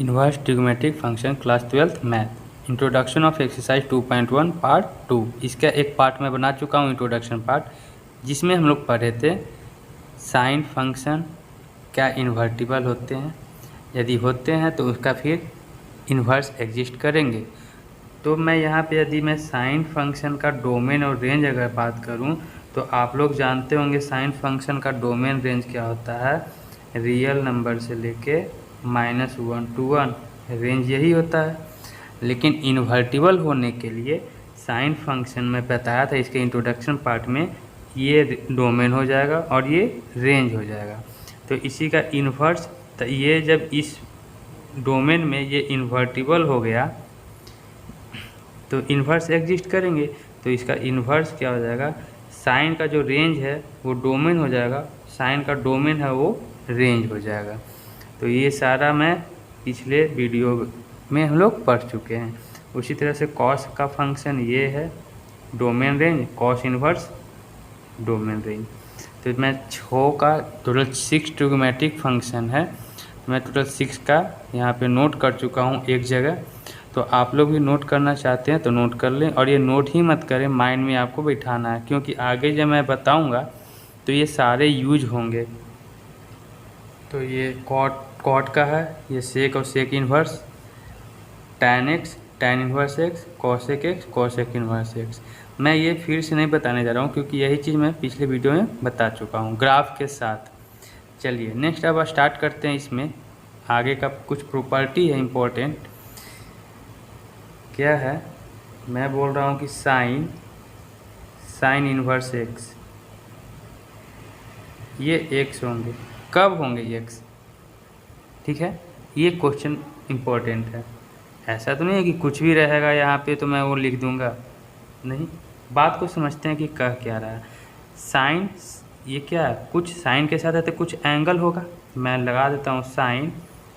Inverse trigonometric function class 12th math introduction of exercise 2.1 part 2। इसका एक part मैं बना चुका हूँ इंट्रोडक्शन पार्ट, जिसमें हम लोग पढ़े थे साइन फंक्शन क्या इन्वर्टिबल होते हैं, यदि होते हैं तो उसका फिर इन्वर्स एग्जिस्ट करेंगे। तो मैं यहाँ पे यदि मैं साइन फंक्शन का डोमेन और रेंज अगर बात करूँ तो आप लोग जानते होंगे साइन फंक्शन का डोमेन रेंज क्या होता है, रियल नंबर से लेके -1 to 1 रेंज यही होता है। लेकिन इन्वर्टिबल होने के लिए साइन फंक्शन में बताया था इसके इंट्रोडक्शन पार्ट में, ये डोमेन हो जाएगा और ये रेंज हो जाएगा। तो इसी का इन्वर्स, तो ये जब इस डोमेन में ये इन्वर्टिबल हो गया तो इन्वर्स एग्जिस्ट करेंगे। तो इसका इन्वर्स क्या हो जाएगा, साइन का जो रेंज है वो डोमेन हो जाएगा, साइन का डोमेन है वो रेंज हो जाएगा। तो ये सारा मैं पिछले वीडियो में हम लोग पढ़ चुके हैं। उसी तरह से कॉस का फंक्शन ये है domain range, cos inverse domain range. तो मैं 6 का टोटल 6 ट्रिग्नोमेट्रिक फंक्शन है, मैं टोटल 6 का यहाँ पे नोट कर चुका हूँ एक जगह। तो आप लोग भी नोट करना चाहते हैं तो नोट कर लें, और ये नोट ही मत करें, माइंड में आपको बैठाना है, क्योंकि आगे जब मैं बताऊँगा तो ये सारे यूज होंगे। तो ये कॉट का है, ये सेक और sec inverse, tan x tan inverse x, cosec x cosec inverse x। मैं ये फिर से नहीं बताने जा रहा हूँ क्योंकि यही चीज़ मैं पिछले वीडियो में बता चुका हूँ ग्राफ के साथ। चलिए नेक्स्ट अब स्टार्ट करते हैं। इसमें आगे का कुछ प्रॉपर्टी है इम्पोर्टेंट। क्या है, मैं बोल रहा हूँ कि साइन इन्वर्स x, ये x होंगे, कब होंगे x, ठीक है। ये क्वेश्चन इम्पोर्टेंट है, ऐसा तो नहीं है कि कुछ भी रहेगा यहाँ पे तो मैं वो लिख दूँगा, नहीं। बात को समझते हैं कि कह क्या रहा है। साइन ये क्या है, कुछ साइन के साथ है तो कुछ एंगल होगा। मैं लगा देता हूँ साइन,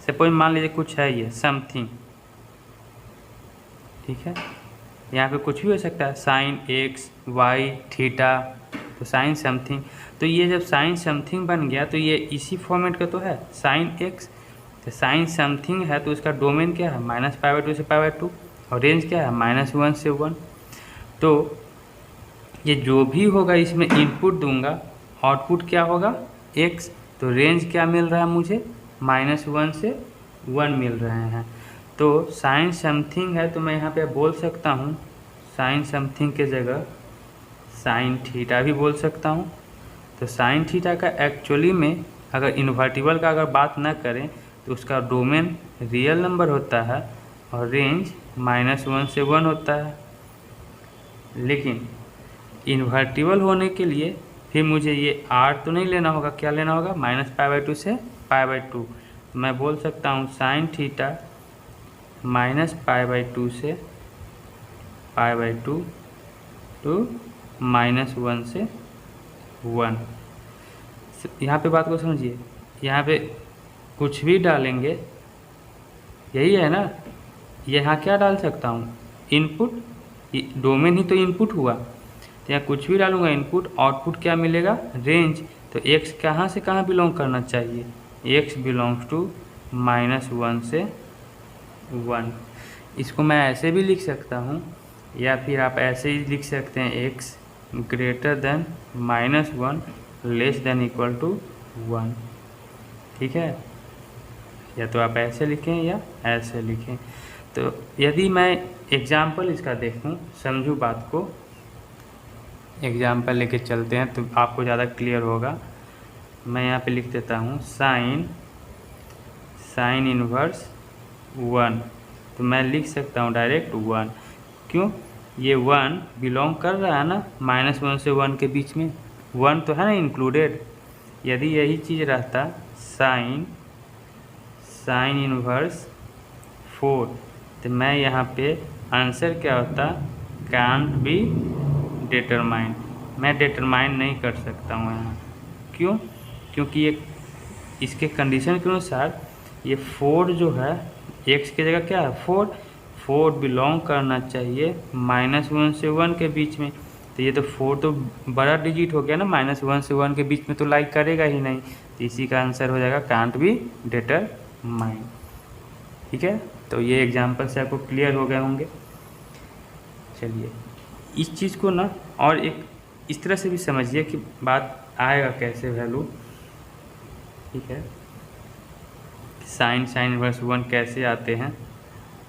सपोज मान लीजिए कुछ है ये समथिंग, ठीक है। यहाँ पे कुछ भी हो सकता है, साइन एक्स वाई थीटा, तो साइन समथिंग। तो ये जब साइन समथिंग बन गया तो ये इसी फॉर्मेट का तो है साइन एक्स। तो साइन समथिंग है तो उसका डोमेन क्या है, -π/2 से π/2, और रेंज क्या है -1 से 1। तो ये जो भी होगा इसमें इनपुट दूंगा, आउटपुट क्या होगा x। तो रेंज क्या मिल रहा है मुझे, -1 से 1 मिल रहे हैं। तो साइन समथिंग है तो मैं यहाँ पे बोल सकता हूँ साइन समथिंग के जगह साइन थीटा भी बोल सकता हूँ। तो साइन थीटा का एक्चुअली में अगर इन्वर्टिबल का अगर बात ना करें तो उसका डोमेन रियल नंबर होता है और रेंज -1 से 1 होता है। लेकिन इन्वर्टिबल होने के लिए फिर मुझे ये r तो नहीं लेना होगा, क्या लेना होगा, -π/2 से π/2। मैं बोल सकता हूँ साइन थीटा -π/2 से π/2 to -1 से 1। यहाँ पे बात को समझिए, यहाँ पे कुछ भी डालेंगे, यही है ना, यहाँ क्या डाल सकता हूँ, इनपुट, डोमेन ही तो इनपुट हुआ, तो यहाँ कुछ भी डालूंगा इनपुट, आउटपुट क्या मिलेगा, रेंज। तो x कहाँ से कहाँ बिलोंग करना चाहिए, x बिलोंग्स टू -1 से 1। इसको मैं ऐसे भी लिख सकता हूँ, या फिर आप ऐसे ही लिख सकते हैं x greater than -1 less than equal to 1, ठीक है। या तो आप ऐसे लिखें या ऐसे लिखें। तो यदि मैं एग्जाम्पल इसका देखूं, समझूं बात को, एग्जाम्पल लेके चलते हैं तो आपको ज़्यादा क्लियर होगा। मैं यहाँ पे लिख देता हूँ साइन इन्वर्स 1। तो मैं लिख सकता हूँ डायरेक्ट 1, क्यों, ये 1 बिलोंग कर रहा है ना -1 से 1 के बीच में, 1 तो है ना इंक्लूडेड। यदि यही चीज़ रहता साइन इन्वर्स 4, तो मैं यहाँ पे आंसर क्या होता, कांट बी डिटरमाइन। मैं डिटरमाइन नहीं कर सकता हूँ यहाँ, क्यों, क्योंकि ये इसके कंडीशन के अनुसार ये 4 जो है x की जगह क्या है 4 बिलोंग करना चाहिए -1 से 1 के बीच में। तो ये तो 4 तो बड़ा डिजिट हो गया ना, -1 से 1 के बीच में तो लाइक करेगा ही नहीं। तो इसी का आंसर हो जाएगा कांट बी डिटरमाइन। ठीक है, तो ये एग्जाम्पल से आपको क्लियर हो गए होंगे। चलिए इस चीज़ को ना और एक इस तरह से भी समझिए कि बात आएगा कैसे वैल्यू। ठीक है, साइन इनवर्स 1 कैसे आते हैं,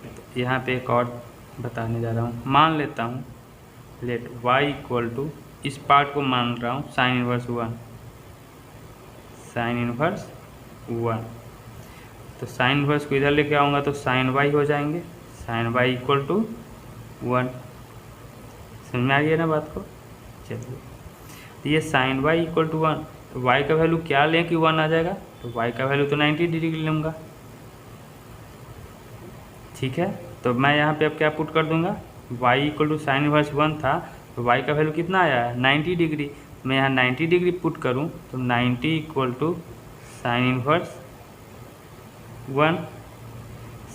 तो यहाँ पे एक और बताने जा रहा हूँ। मान लेता हूँ लेट y इक्वल टू, इस पार्ट को मान रहा हूँ साइन इनवर्स 1, तो साइन इनवर्स को इधर लेके आऊँगा तो साइन y हो जाएंगे, साइन y इक्वल टू 1। समझ में आ रही है ना बात को। चलिए तो ये साइन y इक्वल टू 1, तो y का वैल्यू क्या लें कि 1 आ जाएगा, तो y का वैल्यू तो 90 डिग्री लूँगा। ठीक है, तो मैं यहाँ पे अब क्या पुट कर दूंगा, y equal to sine inverse 1 था, तो y का वैल्यू कितना आया है 90 डिग्री। मैं यहाँ 90 डिग्री पुट करूँ तो 90 equal to sine inverse 1,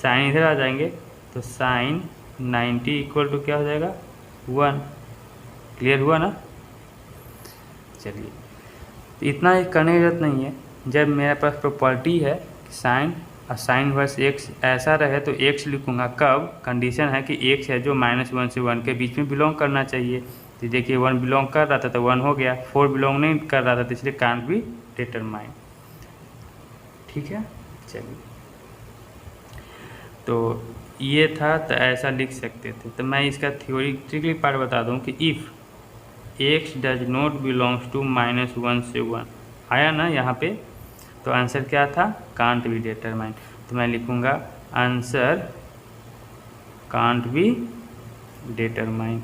sine इधर आ जाएंगे तो साइन 90 इक्वल टू क्या हो जाएगा 1। क्लियर हुआ ना। चलिए तो इतना ही करने की जरूरत नहीं है। जब मेरे पास प्रॉपर्टी है कि साइन और साइन इनवर्स एक्स ऐसा रहे तो एक्स लिखूंगा कब, कंडीशन है कि एक्स है जो -1 से 1 के बीच में बिलोंग करना चाहिए। तो देखिए 1 बिलोंग कर रहा था तो 1 हो गया, 4 बिलोंग नहीं कर रहा था तो इसलिए कांट बी डिटरमाइन। ठीक है, चलिए तो ये था, तो ऐसा लिख सकते थे। तो मैं इसका थ्योरेटिकली पार्ट बता दूं कि if x does not belongs to -1 से 1 आया ना यहाँ पे, तो आंसर क्या था, कांट बी डिटरमाइन। तो मैं लिखूँगा answer can't be determine.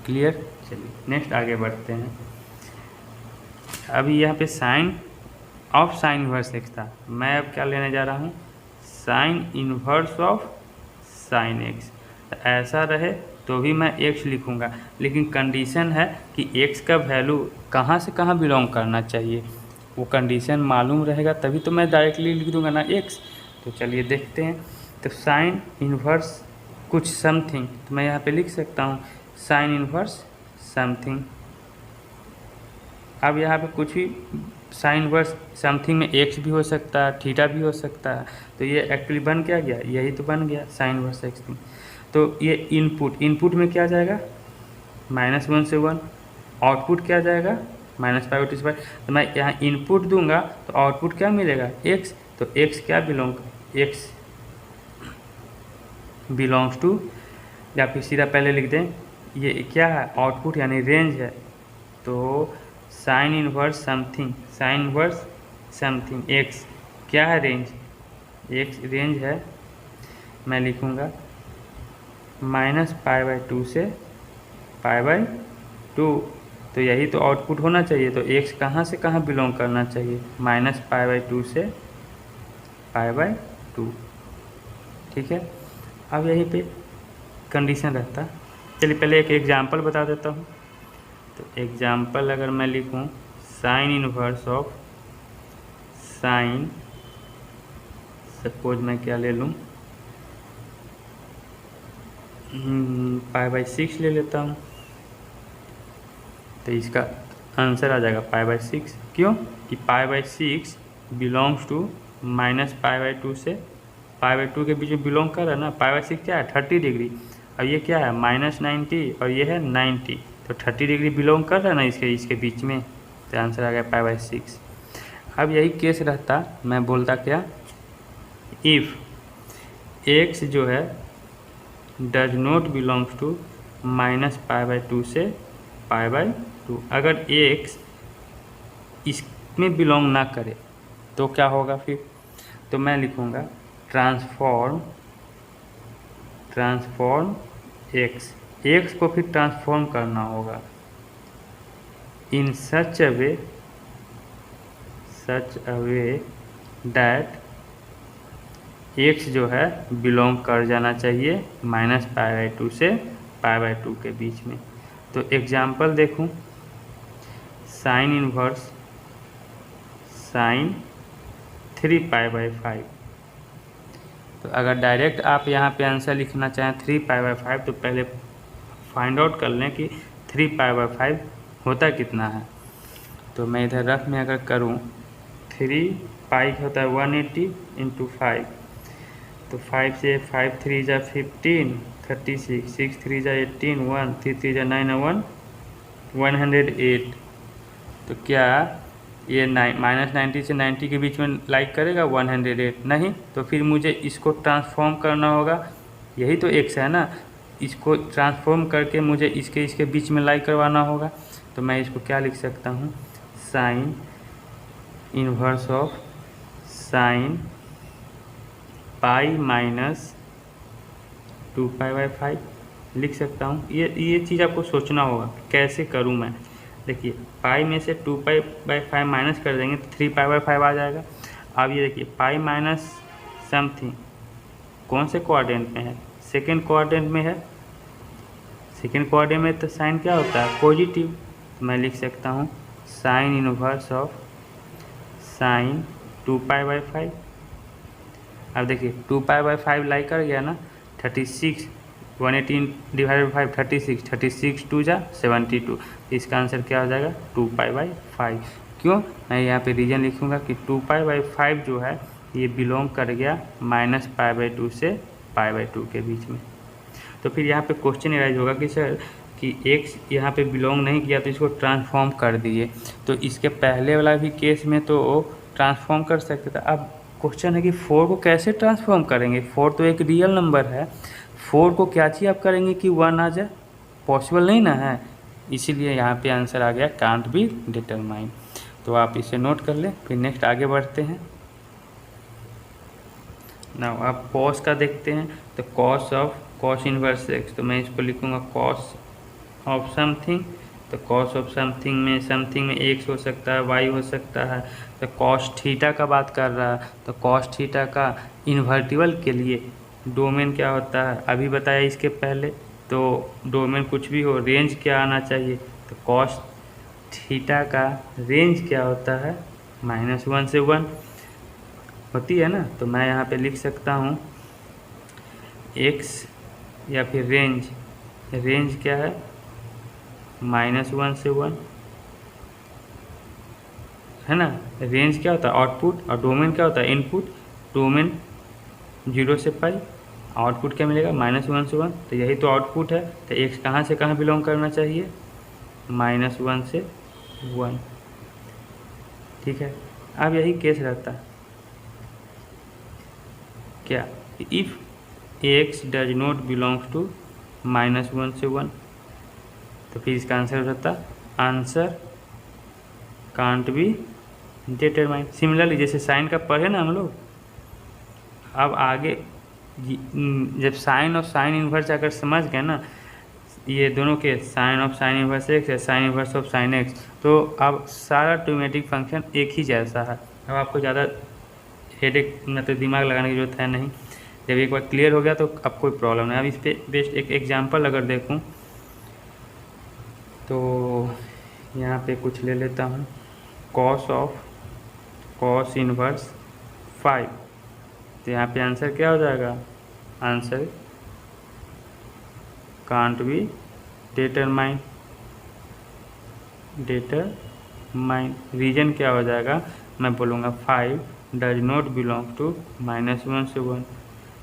Clear. चलिए नेक्स्ट आगे बढ़ते हैं। अभी यहाँ पे sine of sine inverse x था, मैं अब क्या लेने जा रहा हूँ, sine inverse of sine x. ऐसा रहे तो भी मैं x लिखूँगा, लेकिन कंडीशन है कि x का वैल्यू कहाँ से कहाँ बिलोंग करना चाहिए, वो कंडीशन मालूम रहेगा तभी तो मैं डायरेक्टली लिख दूँगा ना x। तो चलिए देखते हैं। तो साइन इनवर्स कुछ समथिंग, तो मैं यहाँ पे लिख सकता हूँ साइन इनवर्स समथिंग। अब यहाँ पे कुछ भी साइन इनवर्स समथिंग में x भी हो सकता है, थीटा भी हो सकता है, तो ये एक्चुअली बन क्या गया, यही तो बन गया साइन इनवर्स एक्स। तो ये इनपुट में क्या जाएगा -1 से 1, आउटपुट क्या जाएगा -5/2। तो मैं यहाँ इनपुट दूंगा तो आउटपुट क्या मिलेगा x, तो x क्या x बिलोंग्स टू, या फिर सीधा पहले लिख दें ये क्या है आउटपुट यानी रेंज है, तो sine inverse something, sine inverse something x क्या है रेंज, x रेंज है, मैं लिखूँगा -π/2 से π/2। तो यही तो आउटपुट होना चाहिए, तो x कहाँ से कहाँ बिलोंग करना चाहिए, -π/2 से π/2। ठीक है, अब यहीं पे कंडीशन रहता। चलिए पहले एक एग्जांपल बता देता हूँ। तो एग्जांपल अगर मैं लिखूँ sign inverse of sign, suppose मैं क्या ले लूँ π/6 ले लेता हूँ, तो इसका आंसर आ जाएगा π/6। क्यों कि π/6 बिलोंग्स टू -π/2 से π/2 के बीच में बिलोंग कर रहा है ना। π/6 क्या है 30 डिग्री, और ये क्या है -90 और ये है 90, तो 30 डिग्री बिलोंग कर रहा है ना इसके बीच में, तो आंसर आ गया π/6। अब यही केस रहता, मैं बोलता क्या, इफ़ x जो है डज नॉट बिलोंग्स टू -π/2 से π/2, अगर x इसमें बिलोंग ना करे तो क्या होगा फिर, तो मैं लिखूँगा ट्रांसफॉर्म x को फिर ट्रांसफॉर्म करना होगा इन such a way that x जो है बिलोंग कर जाना चाहिए -π/2 से π/2 के बीच में। तो एग्जांपल देखूं, साइन इनवर्स साइन 3π/5। तो अगर डायरेक्ट आप यहाँ पे आंसर लिखना चाहें 3π/5, तो पहले फाइंड आउट कर लें कि 3π/5 होता कितना है। तो मैं इधर रफ में अगर करूँ 3 पाई होता है 180 इंटू 5, तो 5 से 5 3 जा 15 36, 6 3 जा 18, 1 3 3 जा 9 1 108। तो क्या ये -90 से 90 के बीच में लाइक करेगा 108? नहीं। तो फिर मुझे इसको ट्रांसफॉर्म करना होगा, यही तो x है ना, इसको ट्रांसफॉर्म करके मुझे इसके बीच में लाइक करवाना होगा। तो मैं इसको क्या लिख सकता हूँ, sine inverse of sine pi minus 2π/5 लिख सकता हूँ। ये चीज़ आपको सोचना होगा कैसे करूँ मैं। देखिए पाई में से 2π/5 माइनस कर देंगे तो 3π/5 आ जाएगा। अब ये देखिए पाई माइनस समथिंग कौन से क्वाड्रेंट में है, सेकेंड क्वाड्रेंट में है। सेकेंड क्वाड्रेंट में तो साइन क्या होता है, पॉजिटिव। तो मैं लिख सकता हूँ साइन इनवर्स ऑफ साइन 2π/5। अब देखिए 2π/5 लाइक कर गया ना, 36 118 डिवाइडेड बाई 5 36, 36 2 जा 72। इसका आंसर क्या हो जाएगा 2π/5। क्यों, मैं यहाँ पे रीजन लिखूँगा कि 2π/5 जो है ये बिलोंग कर गया -π/2 से π/2 के बीच में। तो फिर यहाँ पे क्वेश्चन एराइज होगा कि सर कि x यहाँ पे बिलोंग नहीं किया तो इसको ट्रांसफॉर्म कर दिए। तो इसके पहले वाला भी केस में तो ट्रांसफॉर्म कर सकते थे। अब क्वेश्चन है कि 4 को कैसे ट्रांसफॉर्म करेंगे, 4 तो एक रियल नंबर है, 4 को क्या चीज़ आप करेंगे कि 1 आ जाए, पॉसिबल नहीं ना है। इसीलिए यहाँ पे आंसर आ गया कांट बी डिटरमाइन। तो आप इसे नोट कर लें। फिर नेक्स्ट आगे बढ़ते हैं ना, आप कॉस का देखते हैं। तो कॉस इनवर्स एक्स, तो मैं इसको लिखूँगा कॉस ऑफ समथिंग। तो कॉस ऑफ समथिंग में एक्स हो सकता है, वाई हो सकता है। तो कॉस थीटा का बात कर रहा है, तो कॉस थीटा का इन्वर्टिबल के लिए डोमेन क्या होता है अभी बताया इसके पहले। तो डोमेन कुछ भी हो, रेंज क्या आना चाहिए, तो कॉस थीटा का रेंज क्या होता है -1 से 1 होती है ना। तो मैं यहाँ पे लिख सकता हूँ एक्स या फिर रेंज क्या है -1 से 1 है ना। रेंज क्या होता है आउटपुट, और डोमेन क्या होता है इनपुट। डोमेन 0 से पाई, आउटपुट क्या मिलेगा -1 से 1। तो यही तो आउटपुट है। तो एक्स कहाँ से कहाँ बिलोंग करना चाहिए, -1 से 1। ठीक है। अब यही केस रहता है क्या, if x does not belongs to -1 से 1, तो फिर इसका आंसर रहता answer can't be determine. Similarly जैसे साइन का पढ़े ना हम लोग, अब आगे जब साइन और साइन इन्वर्स अगर समझ गए ना, ये दोनों के sine of sine inverse x है, sine inverse of sine x, तो अब सारा ट्रिग्नोमेट्रिक फंक्शन एक ही जैसा है। अब आपको ज़्यादा हेडेक मतलब दिमाग लगाने की जरूरत है नहीं। जब एक बार क्लियर हो गया तो अब कोई प्रॉब्लम नहीं। अब इस पर बेस्ट एक एग्जाम्पल अगर देखूँ तो यहाँ पे कुछ ले लेता हूँ, कॉस इनवर्स 5। तो यहाँ पे आंसर क्या हो जाएगा, answer can't be determine. Reason क्या हो जाएगा, मैं बोलूँगा 5 डज नॉट बिलोंग टू -1 से 1।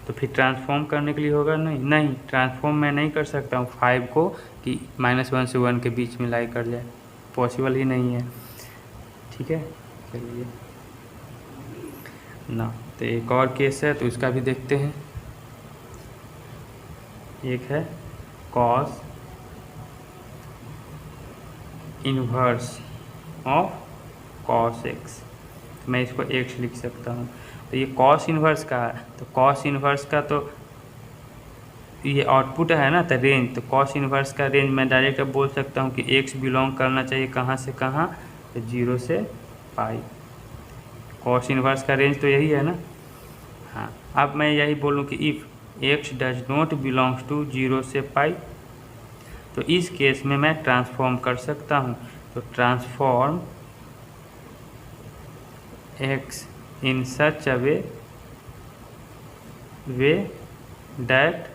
तो फिर ट्रांसफॉर्म करने के लिए होगा नहीं ट्रांसफॉर्म मैं नहीं कर सकता हूँ 5 को कि -1 से 1 के बीच में लाई कर जाए, पॉसिबल ही नहीं है। ठीक है, चलिए ना। तो एक और केस है तो इसका भी देखते हैं। एक है cos inverse of cos x, मैं इसको एक्स लिख सकता हूँ। तो ये कॉस इनवर्स का है, तो कॉस इनवर्स का तो ये आउटपुट है ना, तो रेंज, तो कॉस इनवर्स का रेंज मैं डायरेक्ट अब बोल सकता हूँ कि एक्स बिलोंग करना चाहिए कहाँ से कहाँ, तो 0 से पाई। कॉस इनवर्स का रेंज तो यही है ना। हाँ, अब मैं यही बोलूँ कि if x does not belongs to 0 से पाई, तो इस केस में मैं ट्रांसफॉर्म कर सकता हूँ। तो transform x in such a way that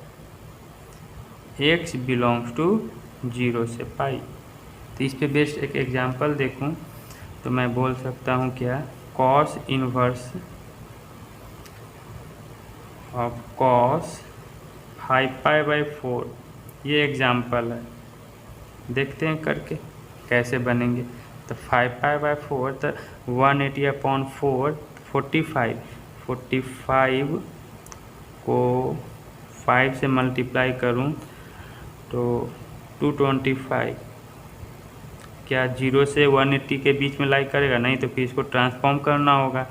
x belongs to 0 से पाई। तो इस पे बेस्ट एक एग्जांपल देखूं तो मैं बोल सकता हूं क्या, कॉस इनवर्स ऑफ कॉस 5π/4, ये एग्जाम्पल है। देखते हैं करके कैसे बनेंगे। तो 5π/4 तो 180/4 45 को 5 से मल्टीप्लाई करूं तो 225। क्या 0 से 180 के बीच में लाई करेगा? नहीं, तो फिर इसको ट्रांसफॉर्म करना होगा।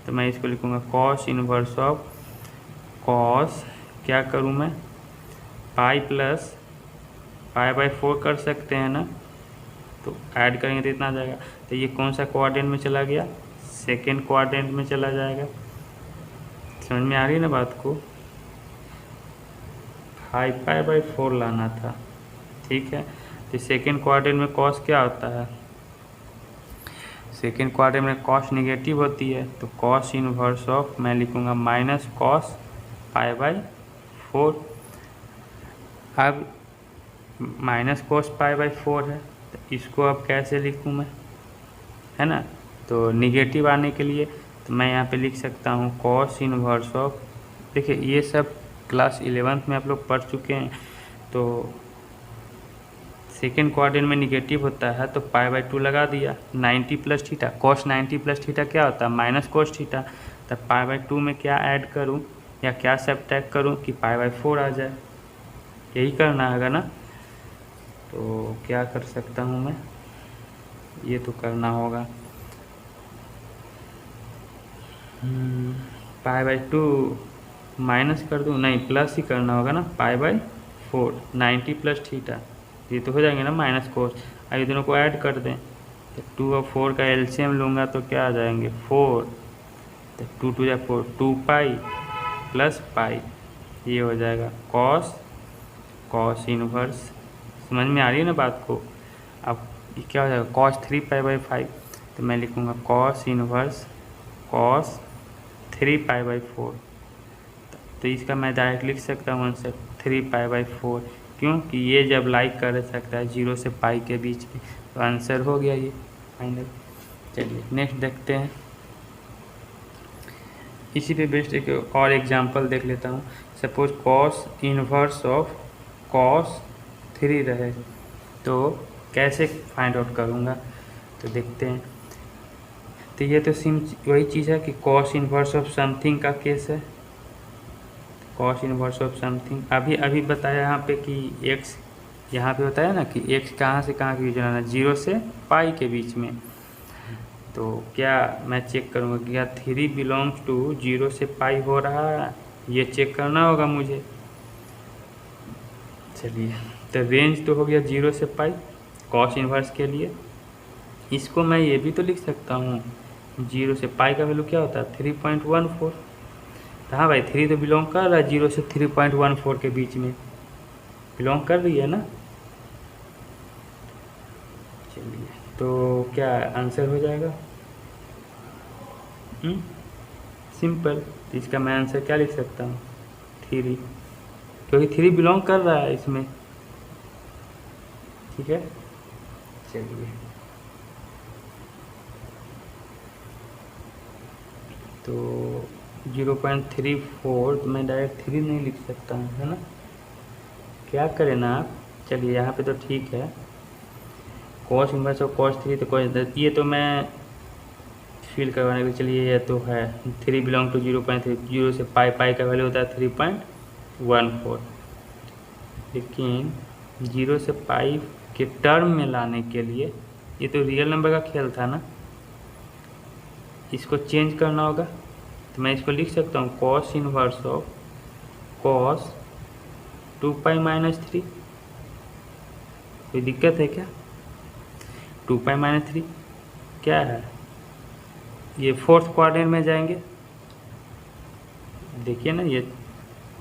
तो मैं इसको लिखूँगा कॉस इनवर्स ऑफ कॉस, क्या करूँ मैं, पाई प्लस π/4 कर सकते हैं ना, तो ऐड करेंगे तो इतना आ जाएगा। तो ये कौन सा क्वाड्रेंट में चला गया? सेकेंड क्वाड्रेंट में चला जाएगा। समझ में आ रही है ना बात को? 5π/4 लाना था, ठीक है। तो सेकेंड क्वाड्रेंट में कॉस क्या होता है? सेकेंड क्वाड्रेंट में कॉस निगेटिव होती है, तो कॉस इनवर्स ऑफ मैं लिखूँगा माइनस कॉस π/4। अब माइनस कॉस π/4 है, तो इसको अब कैसे लिखूँ मैं, है ना? तो निगेटिव आने के लिए तो मैं यहाँ पे लिख सकता हूँ कॉस इनवर्स ऑफ, देखिए ये सब क्लास 11th में आप लोग पढ़ चुके हैं। तो सेकेंड क्वाड्रेंट में निगेटिव होता है तो π/2 लगा दिया, 90 plus theta, cos 90 plus theta क्या होता है? Minus cos theta. तो π/2 में क्या ऐड करूँ या क्या सब्ट्रैक्ट करूँ कि π/4 आ जाए? यही करना है ना। तो क्या कर सकता हूँ मैं, ये तो करना होगा π/2 माइनस कर दूँ, नहीं प्लस ही करना होगा ना, π/4 90 प्लस थीटा, ये तो हो जाएंगे ना माइनस कोस। अब ये दोनों को ऐड कर दें तो 2 और 4 का एलसीएम लूँगा तो क्या आ जाएंगे 4, तो 2 2 या 4, 2π प्लस पाई, ये हो जाएगा कॉस इनवर्स। समझ में आ रही है ना बात को? अब ये क्या हो जाएगा कॉस 3π/5, तो मैं लिखूँगा कॉस इनवर्स कॉस 3π/4। तो इसका मैं डायरेक्ट लिख सकता हूँ आंसर 3π/4, क्योंकि ये जब लाइक कर सकता है 0 से पाई के बीच में, तो आंसर हो गया ये फाइनल। चलिए नेक्स्ट देखते हैं। इसी पे बेस्ड एक और एग्जांपल देख लेता हूँ। Suppose cos inverse of cos 3 रहे, तो कैसे फाइंड आउट करूँगा, तो देखते हैं। तो ये तो वही चीज़ है कि कॉस इनवर्स ऑफ समथिंग का केस है। कॉस इनवर्स ऑफ समथिंग अभी बताया यहाँ पे कि x, यहाँ पे बताया ना कि x कहाँ से कहाँ के बीच में, 0 से पाई के बीच में। तो क्या मैं चेक करूँगा कि क्या 3 बिलोंग्स टू 0 से पाई हो रहा है, ये चेक करना होगा मुझे। चलिए, तो रेंज तो हो गया 0 से पाई कॉस इनवर्स के लिए। इसको मैं ये भी तो लिख सकता हूँ, 0 से पाई का वैल्यू क्या होता है 3.14। तो हाँ भाई 3 तो बिलोंग कर रहा है 0 से 3.14 के बीच में बिलोंग कर रही है ना। चलिए, तो क्या आंसर हो जाएगा सिंपल। तो इसका मैं आंसर क्या लिख सकता हूँ 3, क्योंकि 3 बिलोंग कर रहा है इसमें, ठीक है। चलिए, तो 0.34 तो मैं डायरेक्ट 3 नहीं लिख सकता हूँ, है ना। क्या करें ना आप, चलिए यहाँ पे तो ठीक है कॉस इनवर्स और कॉस 3, तो कॉस ये तो मैं फील करवाने के, चलिए ये तो है 3 बिलोंग टू 0.3, 0 से पाई का वैल्यू होता है 3.14। लेकिन 0 से पाई के टर्म में लाने के लिए, ये तो रियल नंबर का खेल था ना, इसको चेंज करना होगा। तो मैं इसको लिख सकता हूँ कॉस इनवर्स ऑफ कॉस 2π-3। कोई दिक्कत है क्या? 2π-3 क्या है, ये फोर्थ क्वाड्रेंट में जाएंगे, देखिए ना, ये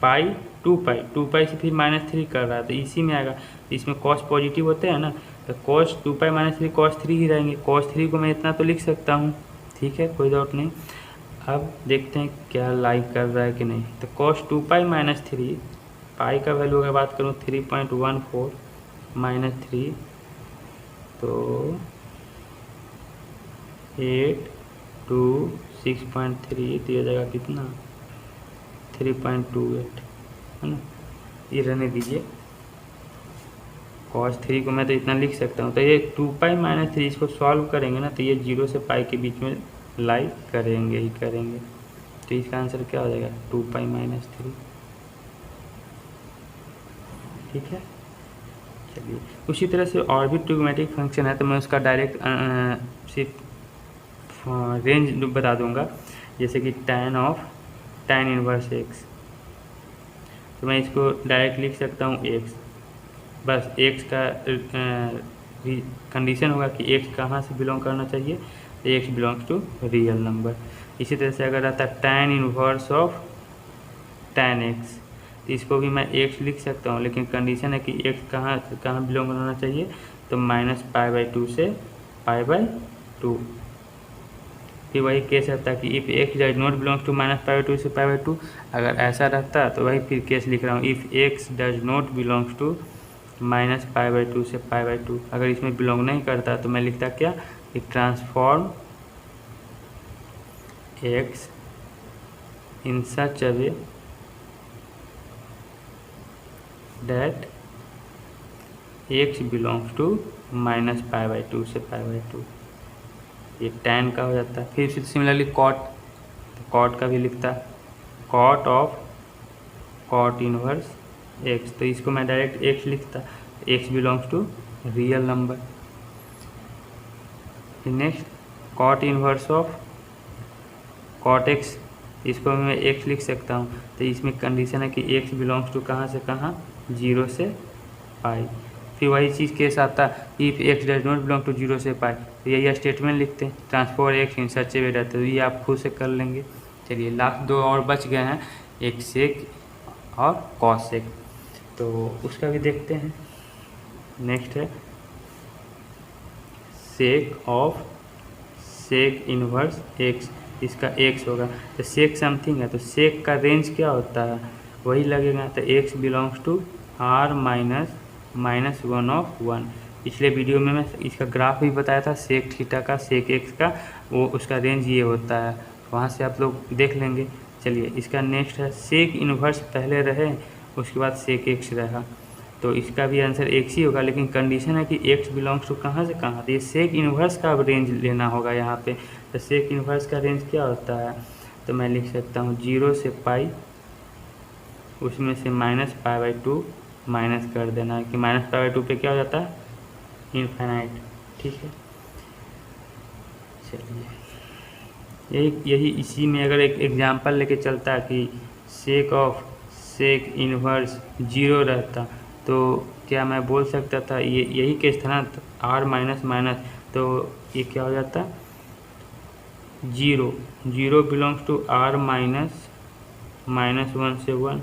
पाई 2π से फिर -3 कर रहा है, तो इसी में आएगा। इसमें कॉस पॉजिटिव होते हैं ना, तो कॉस 2π-3 कॉस 3 ही रहेंगे। कॉस 3 को मैं इतना तो लिख सकता हूँ, ठीक है, कोई डाउट नहीं। अब देखते हैं क्या लाइक कर रहा है कि नहीं। तो कॉस 2π-3, पाई का वैल्यू अगर बात करूँ 3.14 -3, तो 8 टू 6.3 तो यह जाएगा कितना 3.28 है ना। ये रहने दीजिए, cos 3 को मैं तो इतना लिख सकता हूँ। तो ये 2π-3 इसको सॉल्व करेंगे ना तो ये 0 से पाई के बीच में लाई करेंगे ही करेंगे। तो इसका आंसर क्या हो जाएगा 2π-3। ठीक है, चलिए उसी तरह से और भी ट्रिग्नोमेट्रिक फंक्शन है तो मैं उसका डायरेक्ट सिर्फ रेंज बता दूंगा। जैसे कि tan इनवर्स x, तो मैं इसको डायरेक्ट लिख सकता हूँ x। बस x का कंडीशन होगा कि x कहाँ से बिलोंग करना चाहिए, तो x belongs to real number. इसी तरह से अगर रहता है tan inverse of tan x, तो इसको भी मैं x लिख सकता हूँ, लेकिन कंडीशन है कि x कहाँ बिलोंग करना चाहिए, तो -π/2 से π/2। फिर वही केस रहता है कि if x does not belongs to -π/2 से π/2। अगर ऐसा रहता तो वही फिर केस लिख रहा हूँ, if x does not belongs to -π/2 से π/2। अगर इसमें बिलोंग नहीं करता तो मैं लिखता क्या कि transform x in such a way that x belongs to -π/2 से π/2। ये tan का हो जाता है। फिर सिमिलरली कॉट का भी लिखता है, कॉट इनवर्स x, तो इसको मैं डायरेक्ट x लिखता, x belongs to real number. Next cot inverse of cot x, इसको मैं x लिख सकता हूँ। तो इसमें कंडीशन है कि x बिलोंग्स टू कहाँ से कहाँ, 0 से पाई। फिर वही चीज़ केस आता है if x does not belong to 0 से पाई, तो यही स्टेटमेंट लिखते हैं, ट्रांसफॉर x in such A way that. तो ये आप खुद से कर लेंगे। चलिए लास्ट दो और बच गए हैं, एक सेक और कॉसेक, तो उसका भी देखते हैं। नेक्स्ट है सेक इनवर्स x, इसका x होगा। तो सेक समथिंग है तो सेक का रेंज क्या होता है वही लगेगा। तो x belongs to r -1 of 1। पिछले वीडियो में मैं इसका ग्राफ भी बताया था, सेक थीटा का सेक x का, वो उसका रेंज ये होता है, वहाँ से आप लोग देख लेंगे। चलिए इसका नेक्स्ट है सेक इनवर्स पहले रहे उसके बाद सेक x रहा, तो इसका भी आंसर x ही होगा, लेकिन कंडीशन है कि x बिलोंग्स टू कहाँ से कहाँ। तो ये सेक इनवर्स का अब रेंज लेना होगा यहाँ पे। तो सेक इनवर्स का रेंज क्या होता है, तो मैं लिख सकता हूँ 0 से पाई, उसमें से -π/2 माइनस कर देना है कि -π/2 पे क्या हो जाता है इनफाइनाइट। ठीक है, चलिए यही इसी में अगर एक एग्जांपल लेके चलता है कि सेक इनवर्स 0 रहता तो क्या मैं बोल सकता था, ये यही केस था ना, r माइनस, तो ये क्या हो जाता 0 बिलोंग्स टू r -1 से 1।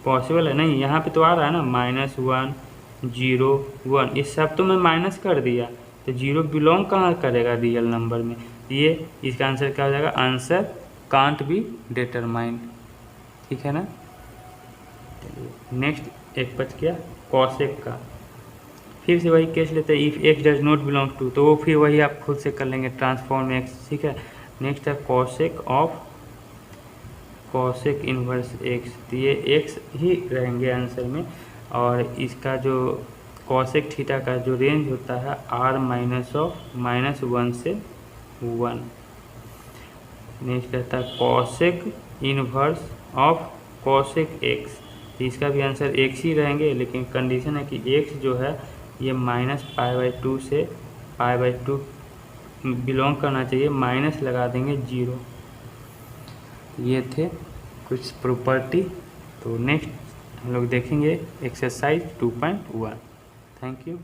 पॉसिबल है नहीं, यहाँ पे तो आ रहा है ना -1 0 1, इस सब तो मैं माइनस कर दिया, तो 0 बिलोंग कहाँ करेगा रियल नंबर में। ये इसका आंसर क्या हो जाएगा, आंसर कांट बी डिटरमाइंड। ठीक है ना। नेक्स्ट एक बच गया कॉसेक का, फिर से वही केस लेते हैं if x does not belong to, तो वो फिर वही आप खुद से कर लेंगे ट्रांसफॉर्म x। ठीक है, नेक्स्ट है कॉसेक इनवर्स x, तो ये x ही रहेंगे आंसर में, और इसका जो कॉसेक थीटा का जो रेंज होता है r -1 से 1। नेक्स्ट रहता है cosec inverse of cosec x, तो इसका भी आंसर x ही रहेंगे, लेकिन कंडीशन है कि x जो है ये -π/2 से π/2 बिलोंग करना चाहिए, माइनस लगा देंगे 0। ये थे कुछ प्रॉपर्टी। तो नेक्स्ट हम लोग देखेंगे एक्सरसाइज 2.1। Thank you.